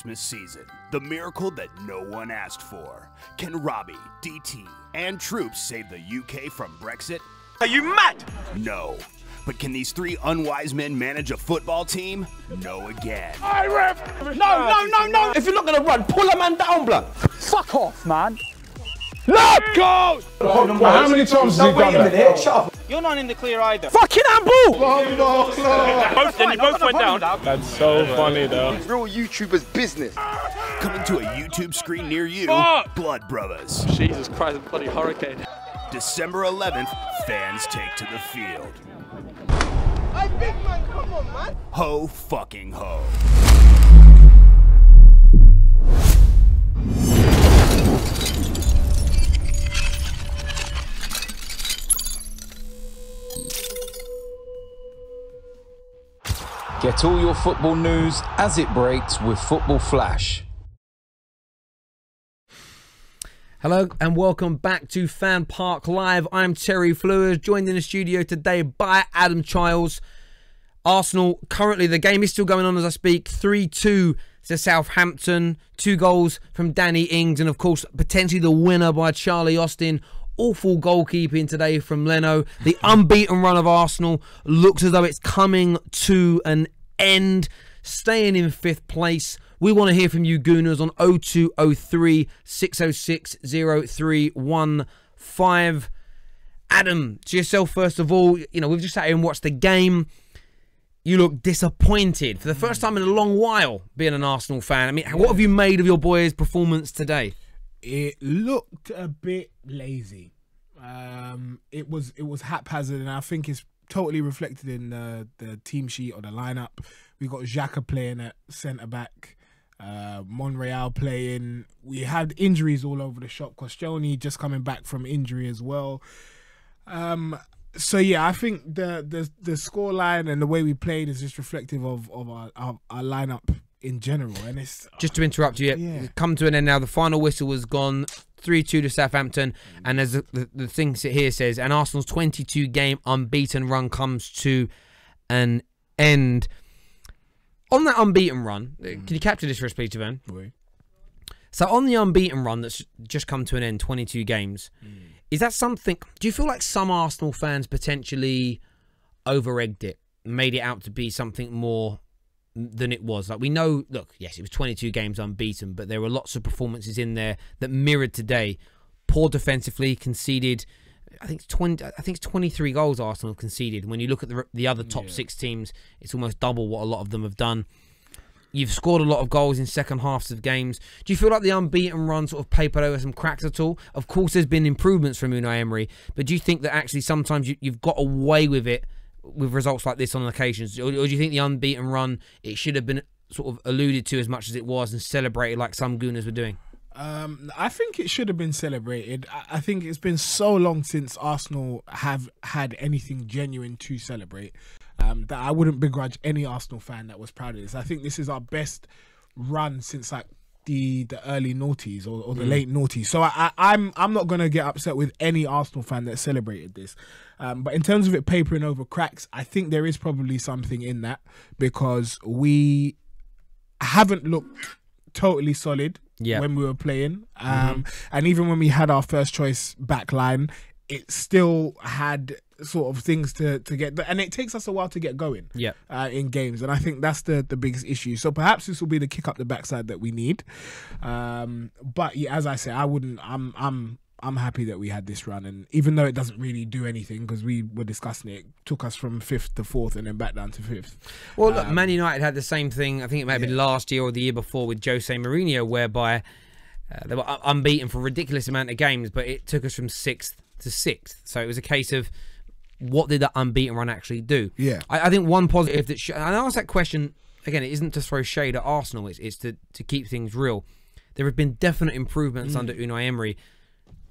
Christmas season, the miracle that no one asked for. Can Robbie, DT, and Troops save the UK from Brexit? Are you mad? No. But can these three unwise men manage a football team? No again. Hey, ref! No! If you're not going to run, pull a man down, blood. Fuck off, man. Let's go! How many times has he done that? Shut up. You're not in the clear either. Fucking handball! Both went down. That's so funny, though. Real YouTuber's business. Coming to a YouTube screen near you, Fuck! Blood Brothers. Jesus Christ, bloody hurricane. December 11th, fans take to the field. Hey, big man, come on, man. Ho fucking ho. Get all your football news as it breaks with Football Flash. Hello and welcome back to FanPark Live. I'm Terry Fleurs, joined in the studio today by Adam Childs. Arsenal, currently the game is still going on as I speak. 3-2 to Southampton. 2 goals from Danny Ings and of course potentially the winner by Charlie Austin. Awful goalkeeping today from Leno. The unbeaten run of Arsenal looks as though it's coming to an end. Staying in 5th place. We want to hear from you Gooners on 0203 606 0315. Adam, to yourself first of all, you know, we've just sat here and watched the game. You look disappointed for the first time in a long while being an Arsenal fan. I mean, what have you made of your boys' performance today? It looked a bit lazy. It was haphazard, and I think it's totally reflected in the team sheet or the lineup. We got Xhaka playing at centre back, Monreal playing. We had injuries all over the shop. Koscielny just coming back from injury as well. So yeah, I think the scoreline and the way we played is just reflective of our lineup in general. And it's just to interrupt you, it's come to an end now. The final whistle was gone. 3-2 to Southampton, and as the thing here says, and Arsenal's 22-game unbeaten run comes to an end. On that unbeaten run, can you capture this for us, please, Javan? Oui. So on the unbeaten run that's just come to an end, 22 games, is that something, do you feel like some Arsenal fans potentially over-egged it, made it out to be something more than it was? Like, we know, look, yes, it was 22 games unbeaten, but there were lots of performances in there that mirrored today. Poor defensively, conceded, I think it's 23 goals Arsenal conceded. When you look at the other top 6 teams, it's almost double what a lot of them have done. You've scored a lot of goals in second halves of games. Do you feel like the unbeaten run sort of papered over some cracks at all? Of course, there's been improvements from Unai Emery, but do you think that actually sometimes you've got away with it with results like this on occasions? Or do you think the unbeaten run, it should have been sort of alluded to as much as it was and celebrated like some Gooners were doing? I think it should have been celebrated. I think it's been so long since Arsenal have had anything genuine to celebrate that I wouldn't begrudge any Arsenal fan that was proud of this. I think this is our best run since like the early noughties or the late noughties. So I'm not going to get upset with any Arsenal fan that celebrated this. But in terms of it papering over cracks, I think there is probably something in that because we haven't looked totally solid when we were playing. And even when we had our first choice back line, it still had sort of things to get, and it takes us a while to get going in games, and I think that's the biggest issue. So perhaps this will be the kick up the backside that we need. But yeah, as I say, I'm happy that we had this run, and even though it doesn't really do anything because we were discussing it took us from 5th to 4th and then back down to 5th. Well, look, Man United had the same thing. I think it might have been last year or the year before with Jose Mourinho, whereby they were unbeaten for a ridiculous amount of games, but it took us from 6th to 6th. So it was a case of what did that unbeaten run actually do? Yeah, I think one positive that and I asked that question again. It isn't to throw shade at Arsenal. It's to keep things real. There have been definite improvements under Unai Emery.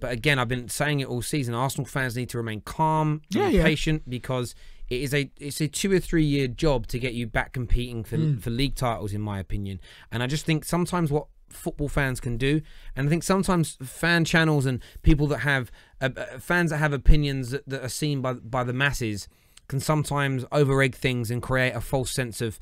But again, I've been saying it all season. Arsenal fans need to remain calm and patient because it's a 2 or 3 year job to get you back competing for league titles, in my opinion. And I just think sometimes what football fans can do, and I think sometimes fan channels and people that have fans that have opinions that are seen by the masses can sometimes over-egg things and create a false sense of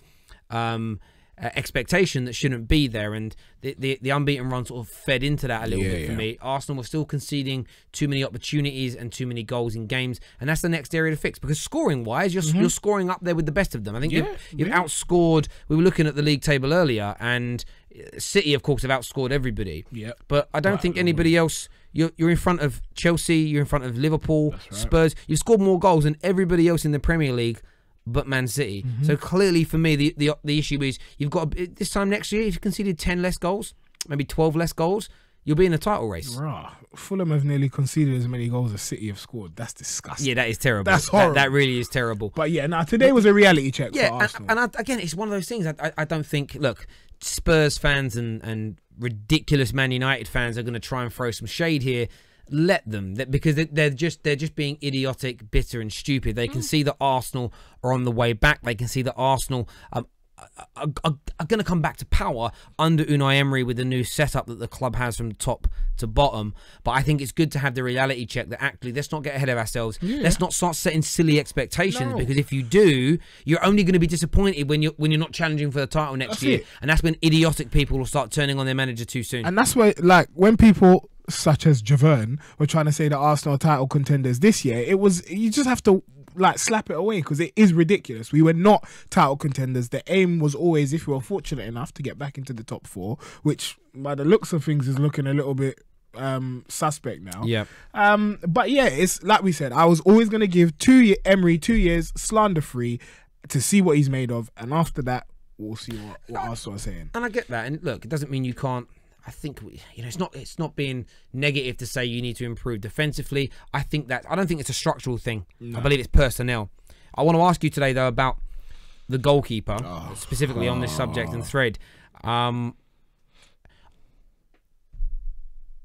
expectation that shouldn't be there, and the unbeaten run sort of fed into that a little bit for me. Arsenal were still conceding too many opportunities and too many goals in games, and that's the next area to fix, because scoring wise you're scoring up there with the best of them. I think you've outscored. We were looking at the league table earlier, and City of course have outscored everybody, but I don't think anybody else. You're in front of Chelsea, you're in front of Liverpool, Spurs. You've scored more goals than everybody else in the Premier League but Man City. So clearly for me the issue is you've got this time next year, if you conceded 10 less goals, maybe 12 less goals, you'll be in a title race. Fulham have nearly conceded as many goals as City have scored. That's disgusting. Yeah, that is terrible. That's horrible. That really is terrible. But yeah, now today was a reality check for Arsenal. And again, it's one of those things. I don't think, look, Spurs fans and ridiculous Man United fans are going to try and throw some shade here. Let them, because they're just being idiotic, bitter and stupid. They can see that Arsenal are on the way back. They can see that Arsenal are going to come back to power under Unai Emery with the new setup that the club has from top to bottom. But I think it's good to have the reality check that actually let's not get ahead of ourselves. Let's not start setting silly expectations, because if you do, you're only going to be disappointed when you're not challenging for the title next year. And that's when idiotic people will start turning on their manager too soon. And that's where, like, when people such as Javern were trying to say that Arsenal are title contenders this year, you just have to like slap it away, because it is ridiculous. We were not title contenders. The aim was always, if we were fortunate enough to get back into the top 4, which by the looks of things is looking a little bit suspect now. But yeah, it's like we said, I was always going to give Emery 2 years slander free to see what he's made of, and after that we'll see what Arsenal are saying. And I get that, and look, it doesn't mean you can't. I think it's not being negative to say you need to improve defensively. I don't think it's a structural thing. I believe it's personnel. I want to ask you today though about the goalkeeper, specifically on this subject and thread. The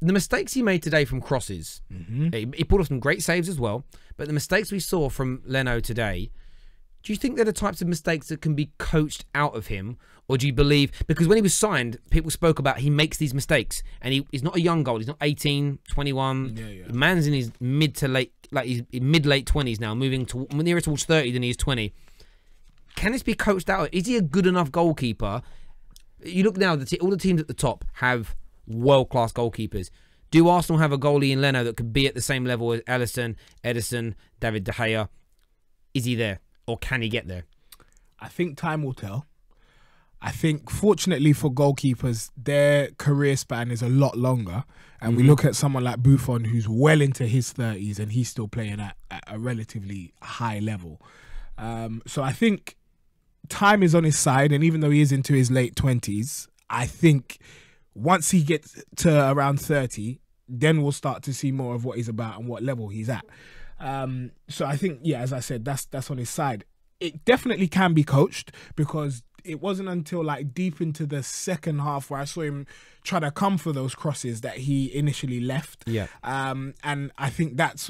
mistakes he made today from crosses. He pulled off some great saves as well, but the mistakes we saw from Leno today, do you think they're the types of mistakes that can be coached out of him? Or do you believe, because when he was signed, people spoke about he makes these mistakes, and he's not a young goal. He's not 18, 21. The man's in his mid to late, like he's in mid-late 20s now, moving to nearer towards 30 than he is 20. Can this be coached out? Is he a good enough goalkeeper? You look now, all the teams at the top have world-class goalkeepers. Do Arsenal have a goalie in Leno that could be at the same level as Alisson, Ederson, David De Gea? Is he there? Or can he get there? I think time will tell. I think, fortunately for goalkeepers, their career span is a lot longer. And we look at someone like Buffon, who's well into his 30s, and he's still playing at a relatively high level. So I think time is on his side. And even though he is into his late 20s, I think once he gets to around 30, then we'll start to see more of what he's about and what level he's at. So I think, yeah, as I said, that's on his side. It definitely can be coached, because it wasn't until like deep into the second half where I saw him try to come for those crosses that he initially left. And I think that's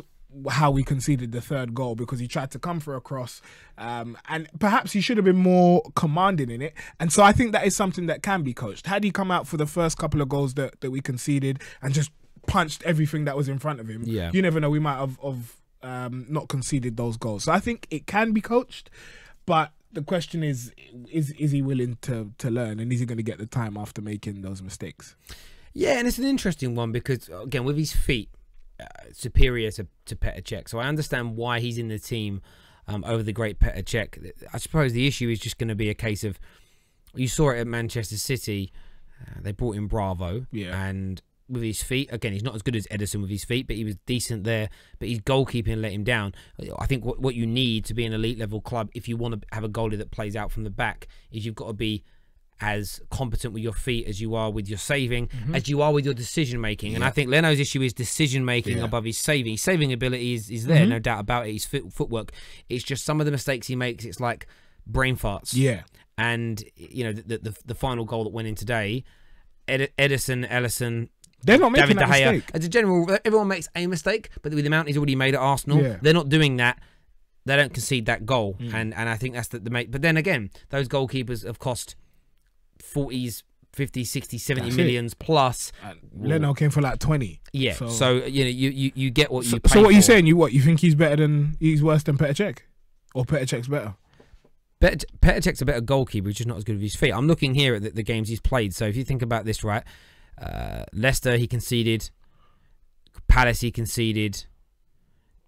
how we conceded the third goal, because he tried to come for a cross, and perhaps he should have been more commanding in it. And so I think that is something that can be coached. Had he come out for the first couple of goals that we conceded and just punched everything that was in front of him, you never know, we might have not conceded those goals. So I think it can be coached, but the question is he willing to learn, and is he going to get the time after making those mistakes? Yeah, and it's an interesting one, because again, with his feet superior to Petr Cech, so I understand why he's in the team over the great Petr Cech. I suppose the issue is just going to be a case of, you saw it at Manchester City, they brought in Bravo, and with his feet, again, he's not as good as Ederson with his feet, but he was decent there. But his goalkeeping let him down. I think what you need to be an elite level club, if you want to have a goalie that plays out from the back, is you've got to be as competent with your feet as you are with your saving, as you are with your decision making. And I think Leno's issue is decision making above his saving. His saving ability is there, no doubt about it. His footwork. It's just some of the mistakes he makes, it's like brain farts. And you know, the final goal that went in today, Ederson, Alisson, they're not making David that De Gea. mistake. As a general, everyone makes a mistake, but with the amount he's already made at Arsenal, they're not doing that. They don't concede that goal, and I think that's the mate. But then again, those goalkeepers have cost 40s, 50, 60, 70 millions plus. Leno came for like 20. Yeah. So you know, you get what you pay So what are you for. saying? You think he's worse than Petr Cech, or Petr Cech's better? Petr Cech's a better goalkeeper. He's just not as good with his feet. I'm looking here at the games he's played. So if you think about this, right, Leicester he conceded, Palace he conceded,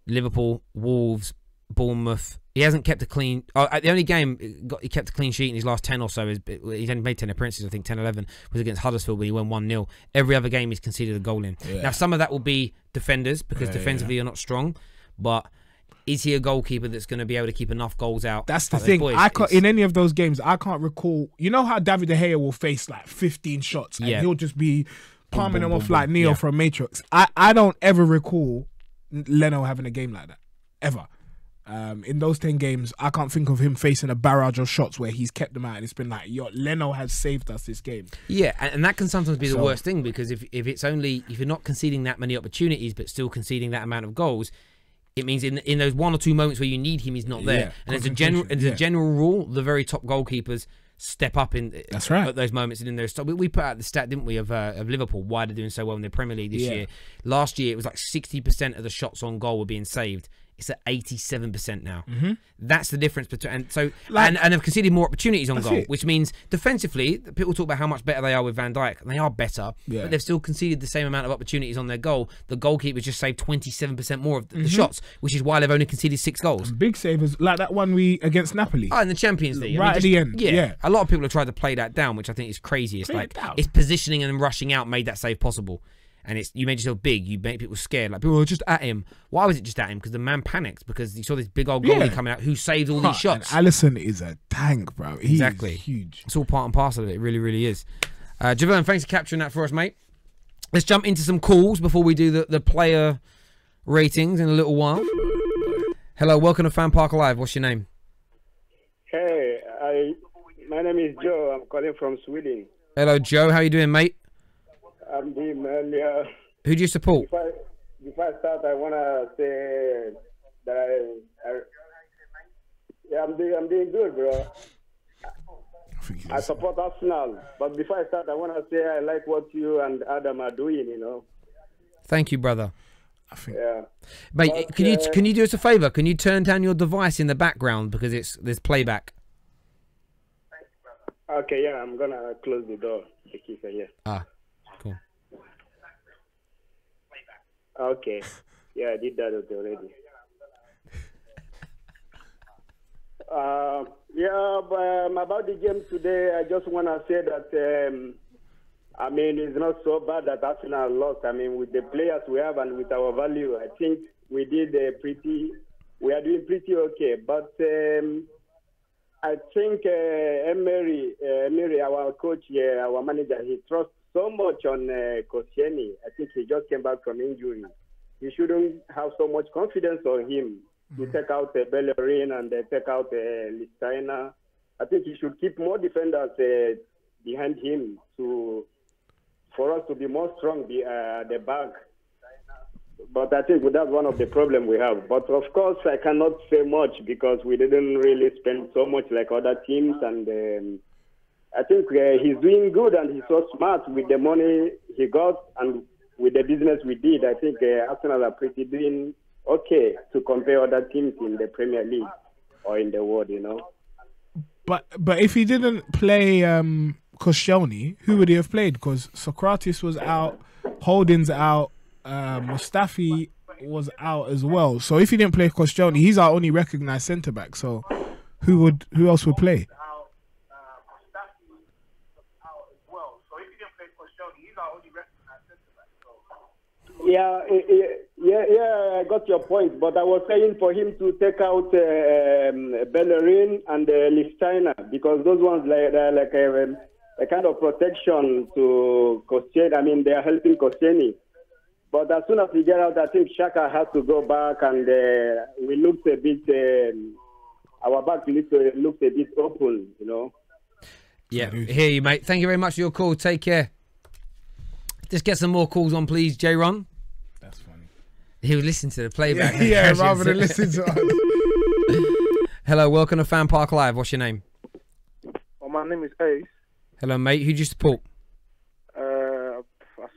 Liverpool, Wolves, Bournemouth. He hasn't kept a clean... the only game he kept a clean sheet in his last 10 or so, he's only made 10 appearances, I think 10, 11, was against Huddersfield when he won 1-0. Every other game he's conceded a goal in. Yeah. Now, some of that will be defenders, because defensively you're not strong, but is he a goalkeeper that's going to be able to keep enough goals out? That's the thing. Boys, in any of those games, I can't recall... You know how David De Gea will face like 15 shots and he'll just be palming them off like Neo from Matrix. I don't ever recall Leno having a game like that. Ever. In those 10 games, I can't think of him facing a barrage of shots where he's kept them out and it's been like, yo, Leno has saved us this game. Yeah, and that can sometimes be the worst thing, because if you're not conceding that many opportunities but still conceding that amount of goals, it means in those 1 or 2 moments where you need him, he's not there. And as a general rule, the very top goalkeepers step up at those moments and in those. We put out the stat, didn't we, of Liverpool, why they're doing so well in the Premier League this year. Last year, it was like 60% of the shots on goal were being saved. It's at 87% now. That's the difference between, and have conceded more opportunities on goal, which means defensively, people talk about how much better they are with Van Dijk, and they are better, but they've still conceded the same amount of opportunities on their goal. The goalkeeper just saved 27% more of the shots, which is why they've only conceded 6 goals. Big savers, like that one against Napoli. Oh, in the Champions League. Right at the end. Yeah. A lot of people have tried to play that down, which I think is crazy. It's it's positioning and rushing out made that save possible. And you made yourself big. You made people scared. Like, people were just at him. Why was it just at him? Because the man panicked because he saw this big old goalie coming out who saved all these shots. And Alisson is a tank, bro. He's huge. It's all part and parcel of it. It really, really is. Javon, thanks for capturing that for us, mate. Let's jump into some calls before we do the player ratings in a little while. Hello, welcome to FanPark Live. What's your name? Hey, my name is Joe. I'm calling from Sweden. Hello, Joe. How you doing, mate? I'm doing well. Who do you support? Before I start, I want to say that I'm doing good, bro. I support Arsenal, but before I start, I want to say I like what you and Adam are doing. Thank you, brother. Mate, but, can you do us a favour? Can you turn down your device in the background because there's playback? Okay, yeah, I'm gonna close the door. The keeper, yeah. Ah. Cool. Okay. Yeah, I did that already. But about the game today, I just want to say that, it's not so bad that Arsenal lost. With the players we have and with our value, I think we are doing pretty okay. But I think Emery, our coach, our manager, he trusts so much on Koscielny. I think he just came back from injury. He shouldn't have so much confidence on him to take out Bellerin and take out Lichtsteiner. I think he should keep more defenders behind him for us to be more strong at the back. But I think that's one of the problems we have. But of course, I cannot say much because we didn't really spend so much like other teams, and I think he's doing good and he's so smart with the money he got and with the business we did. I think Arsenal are pretty doing okay to compare other teams in the Premier League or in the world, But if he didn't play Koscielny, who would he have played? Because Socrates was out, Holding's out, Mustafi was out as well. So if he didn't play Koscielny, he's our only recognised centre back. So who else would play? Yeah, I got your point. But I was saying for him to take out Bellerin and Lichtsteiner because those ones they're like a kind of protection to Koscielny. They are helping Koscielny. But as soon as we get out, I think Xhaka has to go back, and we looked a bit. Our back looked a bit open, Yeah, hear you, mate. Thank you very much for your call. Take care. Just get some more calls on, please, J-Ron. That's funny. He was listening to the playback. Yeah, rather than listen to us. Hello, welcome to FanPark Live. What's your name? Well, my name is Ace. Hello, mate. Who do you support? I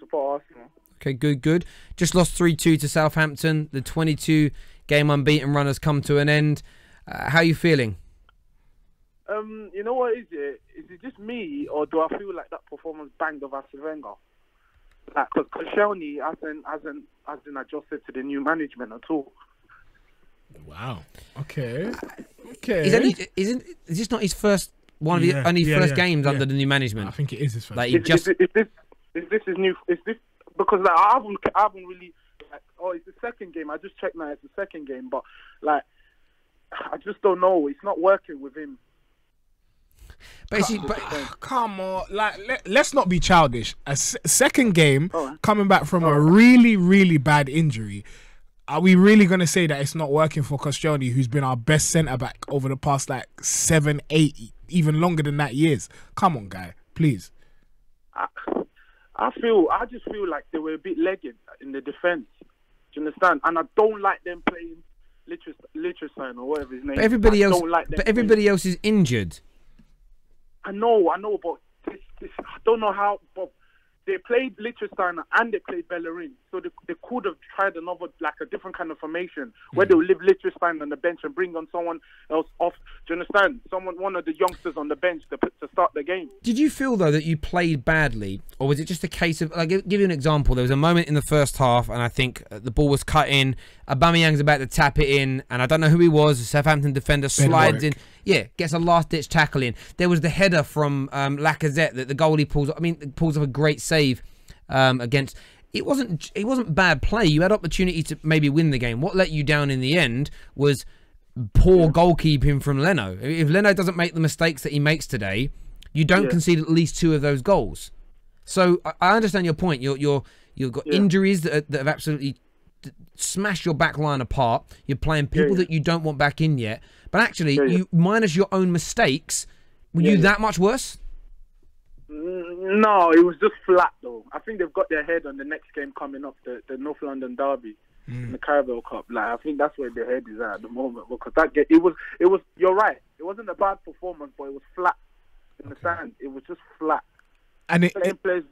support Arsenal. Okay, good. Just lost 3-2 to Southampton. The 22-game unbeaten run has come to an end. How are you feeling? You know what is it? Is it just me, or do I feel like that performance banged of Arsene Wenger? Like, because Koscielny hasn't adjusted to the new management at all. Wow. Okay. Is this not his first games under the new management? I think it is his first. Like, is this his new? Is this because like I haven't really like, oh, it's the second game. I just checked now. It's the second game, but like I just don't know. It's not working with him. Basically, come on, like let's not be childish. A second game coming back from a really, really bad injury. Are we really going to say that it's not working for Koscielny, who's been our best centre-back over the past, like, 7, 8, even longer than that years? Come on, guy, please. I just feel like they were a bit legged in the defence. Do you understand? And I don't like them playing Lichtenstein or whatever his name is. But everybody else is injured. I know, but I don't know how... But they played Lichtenstein and they played Bellerin, so they could have tried a different kind of formation where they would leave Lichtenstein on the bench and bring on someone else off. Do you understand? One of the youngsters on the bench to start the game. Did you feel though that you played badly, or was it just a case of? I'll give you an example. There was a moment in the first half, and I think the ball was cut in. Aubameyang's about to tap it in, and I don't know who he was. The Southampton defender slides in. Yeah, gets a last-ditch tackle in. There was the header from Lacazette that the goalie pulls off a great save against. It wasn't bad play. You had opportunity to maybe win the game. What let you down in the end was poor goalkeeping from Leno. If Leno doesn't make the mistakes that he makes today, you don't concede at least 2 of those goals. So I understand your point. You've got injuries that have absolutely smashed your back line apart. You're playing people that you don't want back in yet. But actually, you minus your own mistakes, were you that much worse? No, it was just flat though. I think they've got their head on the next game coming up, the North London Derby in the Carabao Cup. Like I think that's where their head is at the moment, because that game, it was. You're right. It wasn't a bad performance, but it was flat in the sand. It was just flat. And players,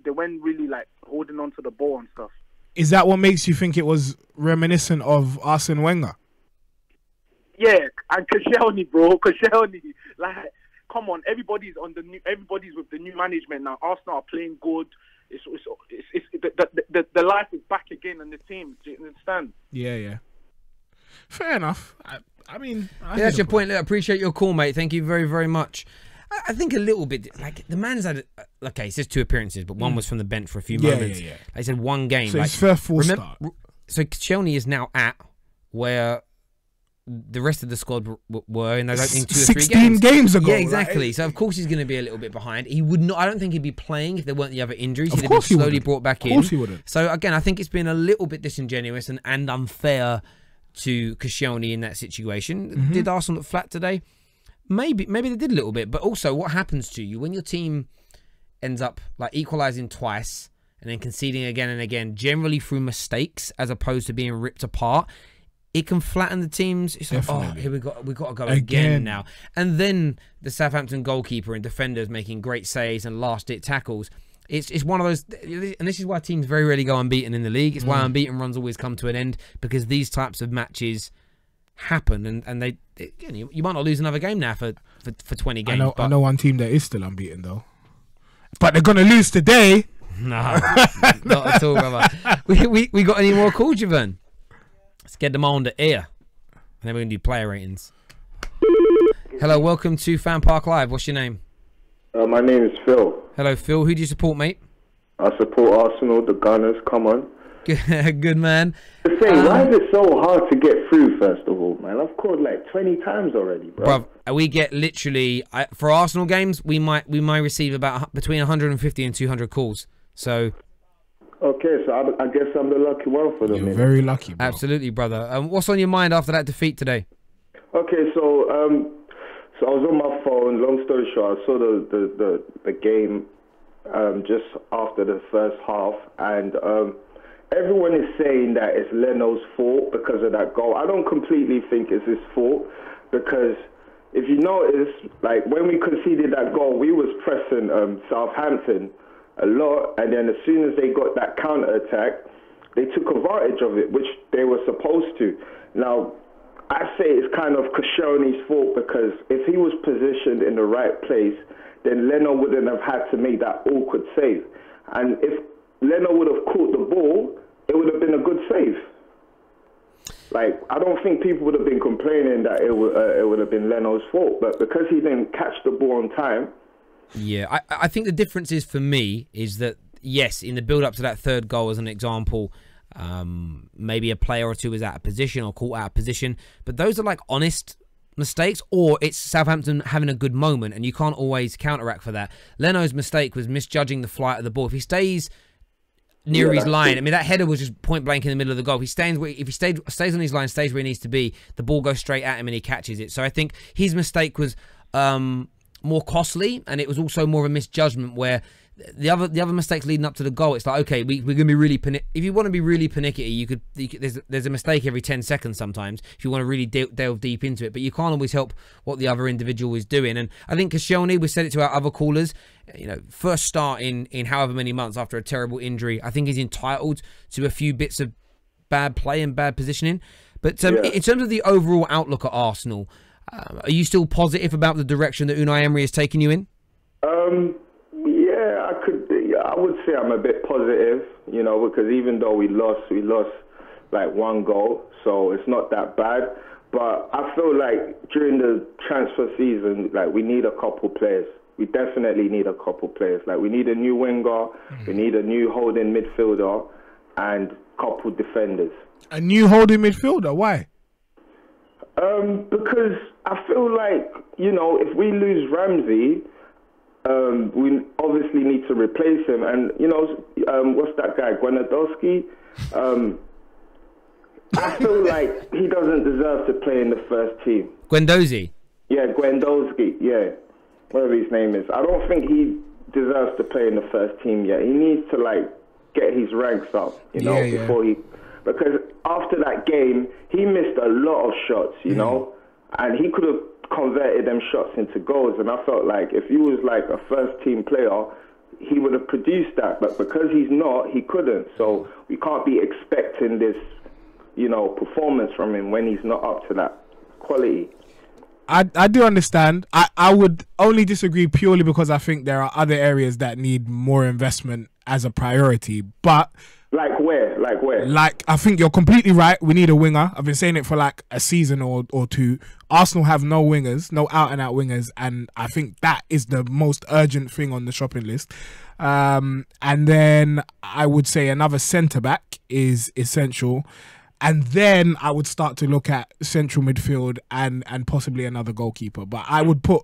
they went really like holding on to the ball and stuff. Is that what makes you think it was reminiscent of Arsene Wenger? Yeah, and Koscielny, bro. Koscielny, like, come on, everybody's with the new management now. Arsenal are playing good. The life is back again on the team. Do you understand? Yeah. Fair enough. I mean, that's your point. I appreciate your call, mate. Thank you very, very much. I think a little bit, like, the man's had, okay, it says 2 appearances, but one was from the bench for a few moments. Yeah. They said 1 game. So his first full start. So Koscielny is now at where the rest of the squad were in those opening 2 or 3 games. 16 games ago. Yeah, exactly. So, of course, he's going to be a little bit behind. He would not. I don't think he'd be playing if there weren't the other injuries. He'd have been slowly brought back in. Of course he wouldn't. So, again, I think it's been a little bit disingenuous and unfair to Koscielny in that situation. Did Arsenal look flat today? Maybe they did a little bit. But also, what happens to you when your team ends up like equalising twice and then conceding again and again, generally through mistakes as opposed to being ripped apart? It can flatten the teams. It's like, oh, here we got to go again now. And then the Southampton goalkeeper and defenders making great saves and last-ditch tackles. It's one of those, and this is why teams very rarely go unbeaten in the league. It's why unbeaten runs always come to an end, because these types of matches happen, and they you might not lose another game now for 20 games. I know one team that is still unbeaten though, but they're gonna lose today. No, not at all, brother. We got any more calls, Javon? Let's get them on the air. And then we're going to do player ratings. Hello, welcome to FanPark Live. What's your name? My name is Phil. Hello, Phil. Who do you support, mate? I support Arsenal, the Gunners. Come on. Good man. Why is it so hard to get through, first of all, man? I've called like 20 times already, bro. Bruv, we get literally... for Arsenal games, we might receive about between 150 and 200 calls. So... Okay, so I guess I'm the lucky one for them. You're very lucky, bro. Absolutely, brother. What's on your mind after that defeat today? Okay, so I was on my phone. Long story short, I saw the game just after the first half, and everyone is saying that it's Leno's fault because of that goal. I don't completely think it's his fault, because if you notice, like when we conceded that goal, we was pressing Southampton a lot, and then as soon as they got that counter attack, they took advantage of it, which they were supposed to. Now, I say it's kind of Koscielny's fault, because if he was positioned in the right place, then Leno wouldn't have had to make that awkward save. And if Leno would have caught the ball, it would have been a good save. Like, I don't think people would have been complaining that it would have been Leno's fault, but because he didn't catch the ball on time. Yeah, I think the difference is, for me, is that, yes, in the build-up to that third goal, as an example, maybe a player or two was out of position or caught out of position, but those are like honest mistakes, or it's Southampton having a good moment, and you can't always counteract for that. Leno's mistake was misjudging the flight of the ball. If he stays near his line, I mean, that header was just point blank in the middle of the goal. If he stays on his line, stays where he needs to be, the ball goes straight at him and he catches it. So I think his mistake was more costly, and it was also more of a misjudgment, where the other mistakes leading up to the goal, it's like, okay, we're going to be really if you want to be really panicky, you could there's a mistake every 10 seconds sometimes if you want to really delve deep into it, but you can't always help what the other individual is doing. And I think Koscielny, we said it to our other callers, you know, first start in however many months after a terrible injury, I think he's entitled to a few bits of bad play and bad positioning. But in terms of the overall outlook at Arsenal, are you still positive about the direction that Unai Emery is taking you in? Yeah, I would say I'm a bit positive, you know, because even though we lost like one goal, so it's not that bad. But I feel like during the transfer season, like, we need a couple players. We definitely need a couple players. Like, we need a new winger, we need a new holding midfielder, and a couple defenders. A new holding midfielder? Why? Because I feel like, you know, if we lose Ramsey, we obviously need to replace him. And, you know, what's that guy, Gwenadowski? I feel like he doesn't deserve to play in the first team. Guendouzi? Yeah, Gwendowski, yeah. Whatever his name is. I don't think he deserves to play in the first team yet. He needs to, like, get his ranks up, you know, before he... Because after that game, he missed a lot of shots, you know, and he could have converted them shots into goals. And I felt like if he was like a first-team player, he would have produced that. But because he's not, he couldn't. So we can't be expecting this, you know, performance from him when he's not up to that quality. I do understand. I would only disagree purely because I think there are other areas that need more investment as a priority. But... Like where? Like, I think you're completely right. We need a winger. I've been saying it for like a season or two. Arsenal have no wingers, no out-and-out wingers, and I think that is the most urgent thing on the shopping list. And then I would say another centre-back is essential. And then I would start to look at central midfield and possibly another goalkeeper. But I would put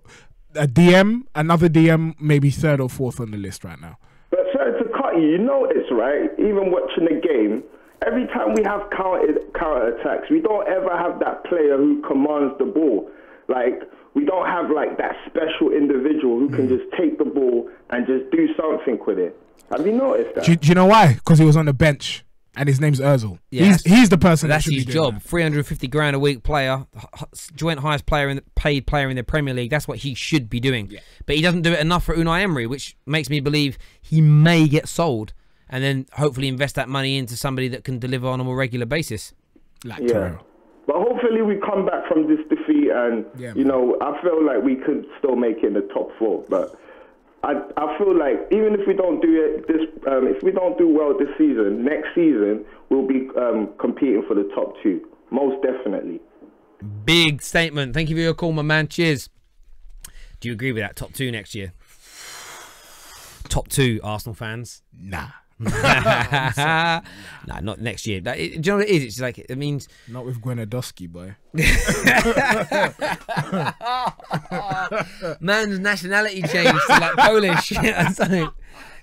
another DM, maybe third or fourth on the list right now. But sorry to cut you, you notice, right, even watching the game, every time we have counter attacks, we don't ever have that player who commands the ball. Like, we don't have like that special individual who can just take the ball and just do something with it. Have you noticed that? Do you know why? Because he was on the bench. And his name's Ozil. Yeah, he's the person that's that should his be doing job. that. 350 grand a week player, joint highest paid player in the Premier League. That's what he should be doing. Yeah. But he doesn't do it enough for Unai Emery, which makes me believe he may get sold and then hopefully invest that money into somebody that can deliver on a more regular basis. Like Terrell. But hopefully we come back from this defeat and, you know, I feel like we could still make it in the top four. But I feel like even if we don't do if we don't do well this season, next season we'll be competing for the top two, most definitely. Big statement. Thank you for your call, my man. Cheers. Do you agree with that? Top two next year? Top two, Arsenal fans? Nah. Nah, not next year. Do you know what it is? It's like, it means... Not with Gwenadowski, boy. Man's nationality changed to like Polish.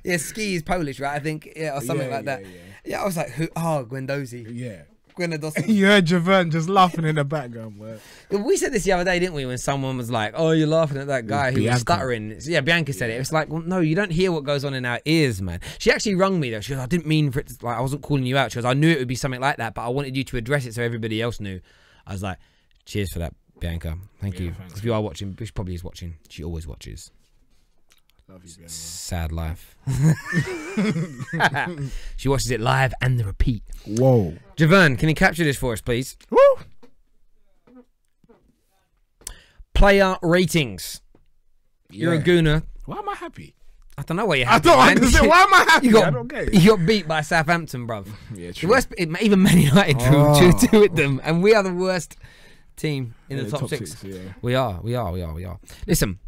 Yeah, Ski is Polish, right? I think, or something like that. Yeah, I was like, who? Oh, Guendouzi. Yeah. Gwenadowski. You heard Javern just laughing in the background, boy. We said this the other day, didn't we? When someone was like, "Oh, you're laughing at that guy who was stuttering." Yeah, Bianca said it. It's like, well, no, you don't hear what goes on in our ears, man. She actually rung me though. She goes, "I didn't mean for it to, like, I wasn't calling you out." She goes, "I knew it would be something like that, but I wanted you to address it so everybody else knew." I was like, "Cheers for that, Bianca. Thank you." If you are watching, which probably is watching, she always watches. Love you, Bianca. Sad life. She watches it live and the repeat. Whoa. Javern, can you capture this for us, please? Woo! Player ratings. You're a gooner. Why am I happy? I don't know why you're happy. Why am I happy? You I don't get it. You got beat by Southampton, bruv. Yeah, The true. worst, even Man United drew 2-2 with them, and we are the worst team in the top six. Yeah. We are. Listen,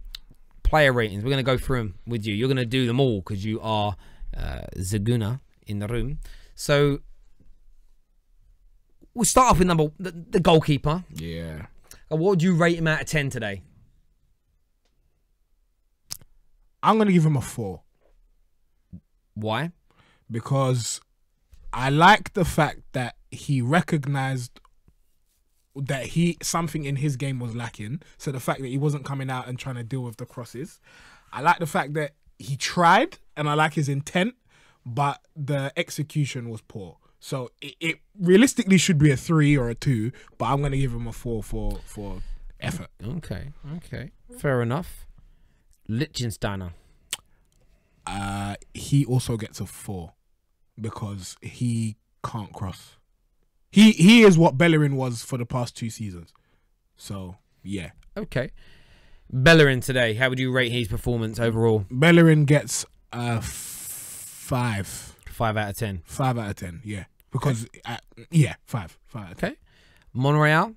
player ratings. We're going to go through them with you. You're going to do them all because you are Zaguna in the room. So we'll start off with the goalkeeper. Yeah. What would you rate him out of 10 today? I'm going to give him a 4. Why? Because I like the fact that he recognized that something in his game was lacking. So the fact that he wasn't coming out and trying to deal with the crosses. I like the fact that he tried, and I like his intent, but the execution was poor. So it realistically should be a 3 or a 2, but I'm going to give him a 4 for effort. Okay. Fair enough. Liechtensteiner. He also gets a 4 because he can't cross. He is what Bellerin was for the past 2 seasons. So yeah. Okay. Bellerin today. How would you rate his performance overall? Bellerin gets a 5. 5 out of 10. 5 out of 10. Yeah. Because 5 out of 10. Okay. Monreal.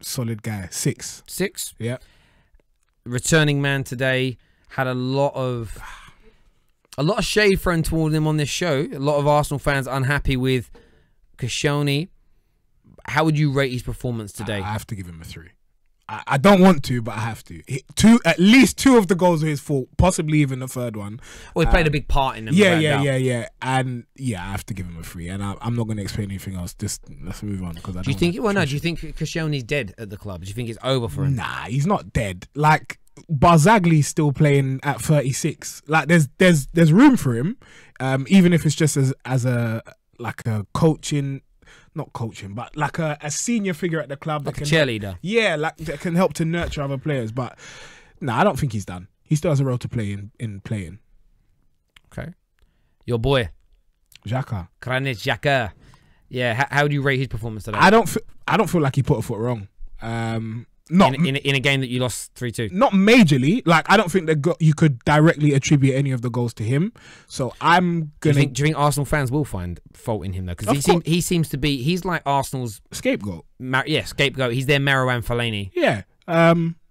Solid guy. 6. 6. Yeah. Returning man today. Had a lot of shade thrown toward him on this show. A lot of Arsenal fans unhappy with Koscielny. How would you rate his performance today? I have to give him a 3. I don't want to, but I have to. At least 2 of the goals were his fault, possibly even the third one. Well, he played a big part in them. Yeah. And I have to give him a 3. And I'm not going to explain anything else. Just let's move on. Do you think Koscielny's dead at the club? Do you think it's over for him? Nah, he's not dead. Like Barzagli's still playing at 36. Like there's room for him, even if it's just as a coaching. Not coaching, but like a senior figure at the club. Like a cheerleader. That can help to nurture other players. But no, I don't think he's done. He still has a role to play in playing. Okay. Your boy. Xhaka. Granit Xhaka. Yeah, how do you rate his performance today? I don't feel like he put a foot wrong. Not in a game that you lost 3-2. Not majorly. Like I don't think that you could directly attribute any of the goals to him. So I'm gonna. Do you think Arsenal fans will find fault in him though? Because he seems to be. He's like Arsenal's scapegoat. Scapegoat. He's their Marouane Fellaini. Yeah.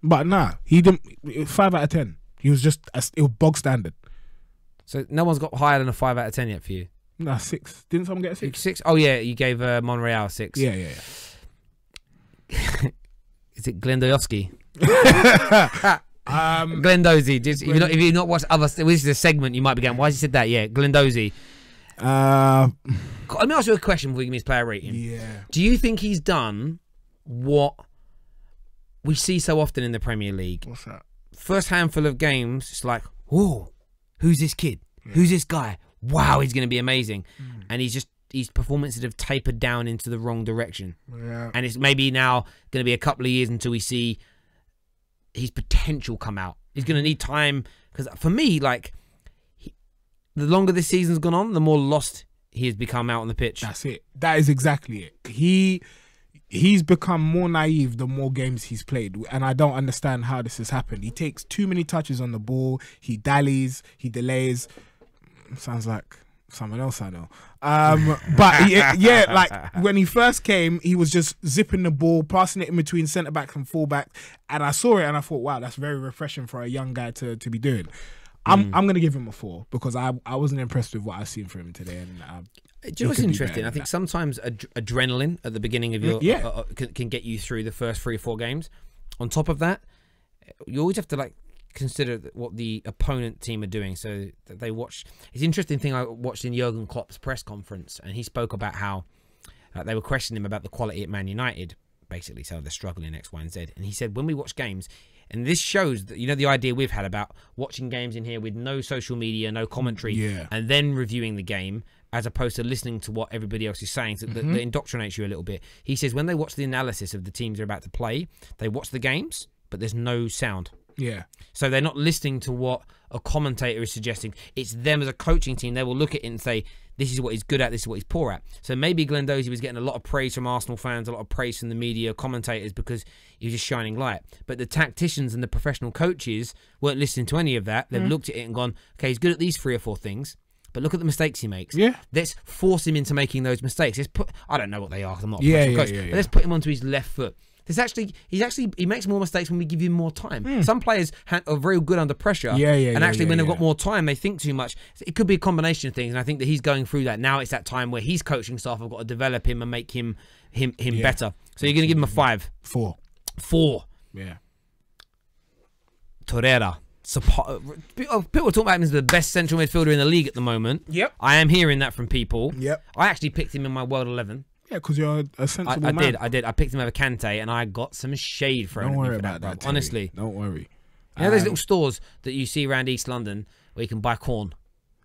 But nah, he didn't. 5 out of 10. He was just it was bog standard. So no one's got higher than a 5 out of 10 yet for you. Nah, 6. Didn't someone get a 6? 6. Oh yeah, you gave Monreal 6. Yeah. Is it Glendoyowski? Glendozy. If you've not watched other, this is a segment you might be going, why has he said that? Yeah, Glendozy. Let me ask you a question before you give me his player rating. Yeah. Do you think he's done what we see so often in the Premier League? What's that? First handful of games, it's like, whoa, who's this kid? Yeah. Who's this guy? Wow, he's going to be amazing. And his performances have tapered down into the wrong direction. Yeah. And it's maybe now going to be a couple of years until we see his potential come out. He's going to need time. Because for me, like, the longer this season's gone on, the more lost he has become out on the pitch. That's it. That is exactly it. He's become more naive the more games he's played. And I don't understand how this has happened. He takes too many touches on the ball. He dallies. He delays. Sounds like someone else I know. But yeah, like when he first came, he was just zipping the ball, passing it in between centre backs and full backs, and I saw it and I thought, wow, that's very refreshing for a young guy to be doing. I'm gonna give him a 4 because I wasn't impressed with what I've seen from him today. And do you know what's interesting? I think sometimes adrenaline at the beginning of your can get you through the first 3 or 4 games. On top of that, you always have to like consider what the opponent team are doing. So that they watch. It's an interesting thing I watched in Jurgen Klopp's press conference, and he spoke about how they were questioning him about the quality at Man United, basically. So they're struggling X, Y, and Z. And he said, when we watch games, and this shows that, you know, the idea we've had about watching games in here with no social media, no commentary, and then reviewing the game, as opposed to listening to what everybody else is saying, so that indoctrinates you a little bit. He says when they watch the analysis of the teams they're about to play, they watch the games, but there's no sound. Yeah. So they're not listening to what a commentator is suggesting. It's them as a coaching team. They will look at it and say, This is what he's good at. This is what he's poor at. So maybe Guendouzi was getting a lot of praise from Arsenal fans, a lot of praise from the media, commentators, because he was just shining light. But the tacticians and the professional coaches weren't listening to any of that. They've looked at it and gone, okay, he's good at these 3 or 4 things, but look at the mistakes he makes. Yeah. Let's force him into making those mistakes. I don't know what they are. I'm not a professional coach. But let's put him onto his left foot. He makes more mistakes when we give him more time. Some players are very good under pressure. And actually, when they've got more time, they think too much. It could be a combination of things, and I think that he's going through that now. It's that time where his coaching staff have got to develop him and make him better. So you're going to give him a 5, 4. Yeah. Torreira. People talk about him as the best central midfielder in the league at the moment. Yep. I am hearing that from people. Yep. I actually picked him in my World 11. Yeah, because you're a sensible man. I did. I picked him over Kante, and I got some shade for him. Don't worry about that, honestly. Don't worry. You know those little stores that you see around East London where you can buy corn?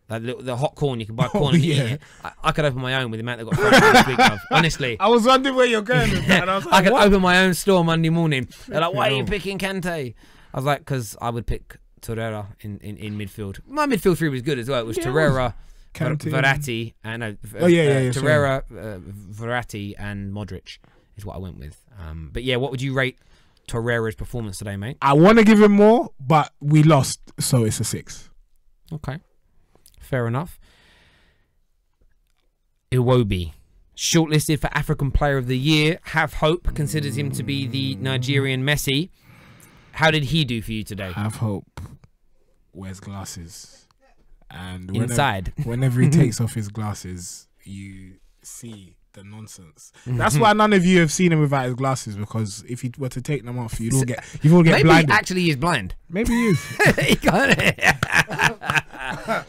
The hot corn, you can buy corn and eat it. I could open my own with the amount they've got fresh this week, bruv. Honestly. I was wondering where you're going with that. And I was like, I could open my own store Monday morning. They're like, why are you picking Kante? I was like, because I would pick Torreira in midfield. My midfield 3 was good as well. It was Torreira, Verratti, Torreira, Verratti, and Modric is what I went with. But yeah, what would you rate Torreira's performance today, mate? I want to give him more, but we lost, so it's a 6. Okay, fair enough. Iwobi, shortlisted for African Player of the Year. Have Hope considers him to be the Nigerian Messi. How did he do for you today? Have Hope wears glasses. And whenever he takes off his glasses, you see the nonsense. That's why none of you have seen him without his glasses, because if he were to take them off, you'd all get blinded. Maybe he actually is blind. Maybe he is. He got it.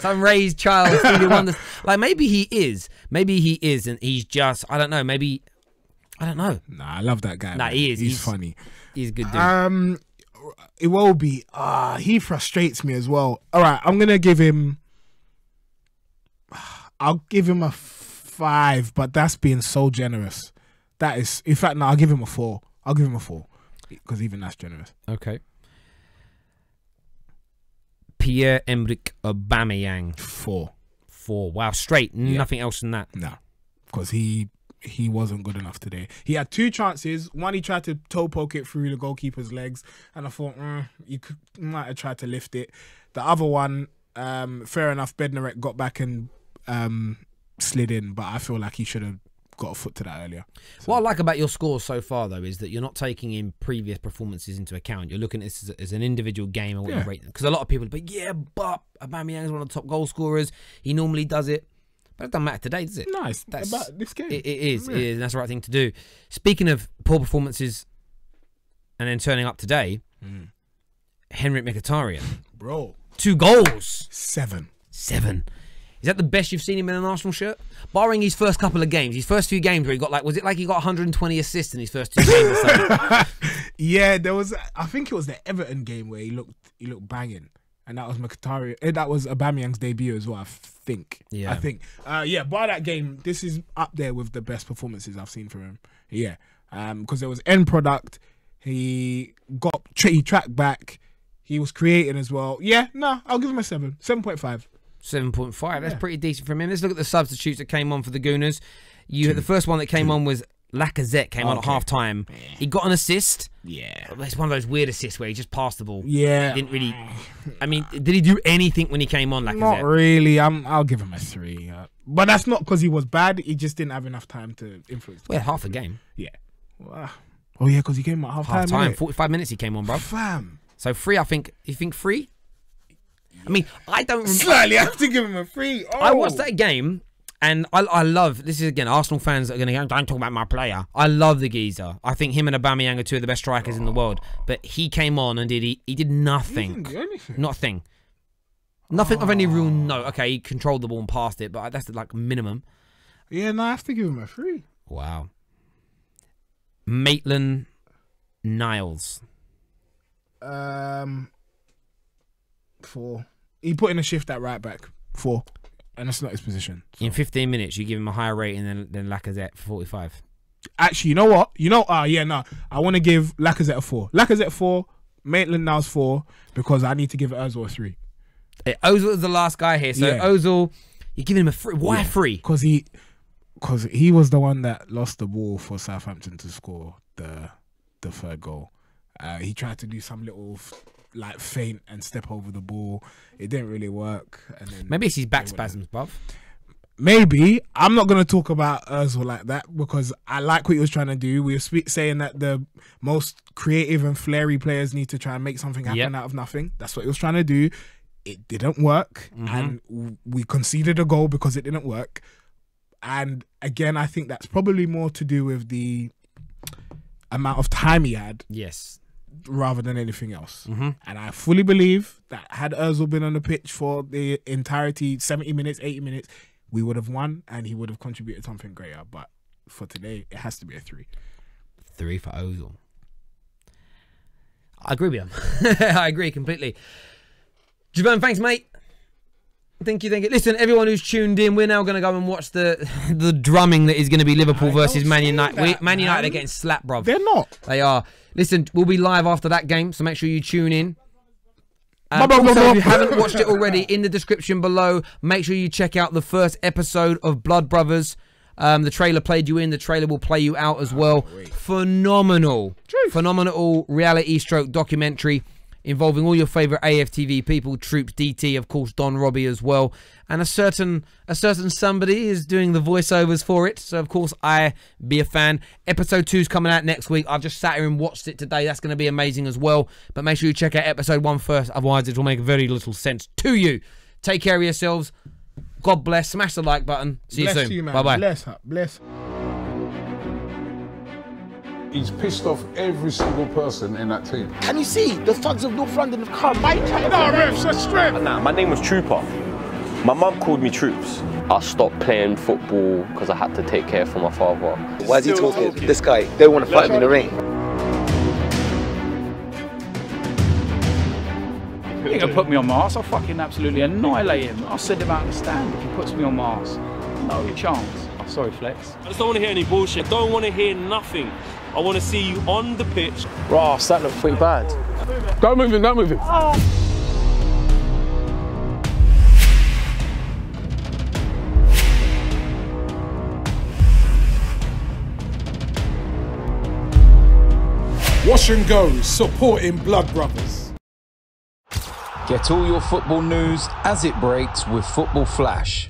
Some raised child. Like maybe he is. Maybe he is, and he's just, I don't know. Maybe, I don't know. Nah, I love that guy. Nah, man. He is. He's funny. He's a good dude. Iwobi, he frustrates me as well. All right, I'm gonna give him. I'll give him a 5, but that's being so generous. That is, in fact, no, I'll give him a 4. I'll give him a 4 because even that's generous. Okay. Pierre-Emerick Aubameyang. 4. Wow, straight. Yeah. Nothing else than that. No, because he wasn't good enough today. He had 2 chances. One, he tried to toe poke it through the goalkeeper's legs, and I thought, you might have tried to lift it. The other one, fair enough, Bednarek got back and slid in, but I feel like he should have got a foot to that earlier. So. What I like about your scores so far, though, is that you're not taking in previous performances into account. You're looking at this as an individual game and what you rate them. Because a lot of people are like, yeah, but Aubameyang is one of the top goal scorers. He normally does it. But it doesn't matter today, does it? No, it's about this game. It is. Yeah. It is. And that's the right thing to do. Speaking of poor performances and then turning up today, Henrik Mkhitaryan. Bro. 2 goals. 7. Is that the best you've seen him in an Arsenal shirt? Barring his first couple of games, his first few games where he got was it like he got 120 assists in his first 2 games or something? Yeah, there was, I think it was the Everton game where he looked banging. And that was Mkhitaryan. That was Aubameyang's debut as well, I think. Yeah. By that game, this is up there with the best performances I've seen from him. Yeah. Because there was end product. He tracked back. He was creating as well. Yeah, no, I'll give him a 7. 7.5. 7.5. That's pretty decent from him. Let's look at the substitutes that came on for the Gooners. The first one that came on was Lacazette. Came on at half time. Yeah. He got an assist. Yeah, it's one of those weird assists where he just passed the ball. Yeah, he didn't really. I mean, did he do anything when he came on? Lacazette? Not really. I'll give him a 3. But that's not because he was bad. He just didn't have enough time to influence. Well, half a game. Yeah. Oh yeah, because he came at half time. 45 minutes he came on, bro. Fam. So 3, I think. You think 3? I mean, I don't slightly have to give him a 3. Oh. I watched that game, and I love, this is again, Arsenal fans are going to go, don't talk about my player. I love the geezer. I think him and Aubameyang are 2 of the best strikers in the world. But he came on and he did nothing. He didn't do anything. Not a thing. Nothing of any real note. Okay, he controlled the ball and passed it, but that's like minimum. Yeah, no, I have to give him a 3. Wow. Maitland Niles. 4. He put in a shift at right back. 4. And that's not his position. So. In 15 minutes, you give him a higher rating than Lacazette for 45. Actually, you know what? I want to give Lacazette a 4. Lacazette 4, Maitland Niles 4, because I need to give Ozil a 3. Ozil is the last guy here. So Ozil, You're giving him a free. Why free? Because he was the one that lost the ball for Southampton to score the third goal. He tried to do some little like feint and step over the ball. It didn't really work. And then Maybe it's his back spasms, bruv. Maybe. I'm not going to talk about Ozil like that because I like what he was trying to do. We were saying that the most creative and flary players need to try and make something happen out of nothing. That's what he was trying to do. It didn't work, and we conceded a goal because it didn't work. And again, I think that's probably more to do with the amount of time he had. Yes. Rather than anything else. And I fully believe that had Ozil been on the pitch for the entirety, 70 minutes, 80 minutes, we would have won and he would have contributed something greater. But for today, it has to be a 3. 3 for Ozil. I agree with him. I agree completely. Javon, thanks, mate. Thank you. Listen, everyone who's tuned in, we're now going to go and watch the drumming that is going to be Liverpool versus Man United. Man United are getting slapped, bruv. They're not. They are. Listen, we'll be live after that game, so make sure you tune in. Also, if you haven't watched it already, in the description below, make sure you check out the first episode of Blood Brothers. The trailer played you in. The trailer will play you out as well. Phenomenal reality stroke documentary involving all your favourite AFTV people, Troops, DT, of course, Don Robbie as well. And a certain somebody is doing the voiceovers for it. So, of course, I be a fan. Episode 2 is coming out next week. I've just sat here and watched it today. That's going to be amazing as well. But make sure you check out episode 1 first. Otherwise, it will make very little sense to you. Take care of yourselves. God bless. Smash the like button. See you soon. Bye-bye. Bless. He's pissed off every single person in that team. Can you see? The thugs of North London have come. Nah, my name was Trooper. My mum called me Troops. I stopped playing football because I had to take care for my father. Why is he talking? This guy, they want to fight him in the ring. He ain't gonna put me on my arse. I'll fucking absolutely annihilate him. I'll send him out on the stand if he puts me on my arse. No chance. Oh, sorry, Flex. I just don't want to hear any bullshit. I don't want to hear nothing. I want to see you on the pitch. Ross, that looked pretty bad. Don't move him. Wash and Go, supporting Blood Brothers. Get all your football news as it breaks with Football Flash.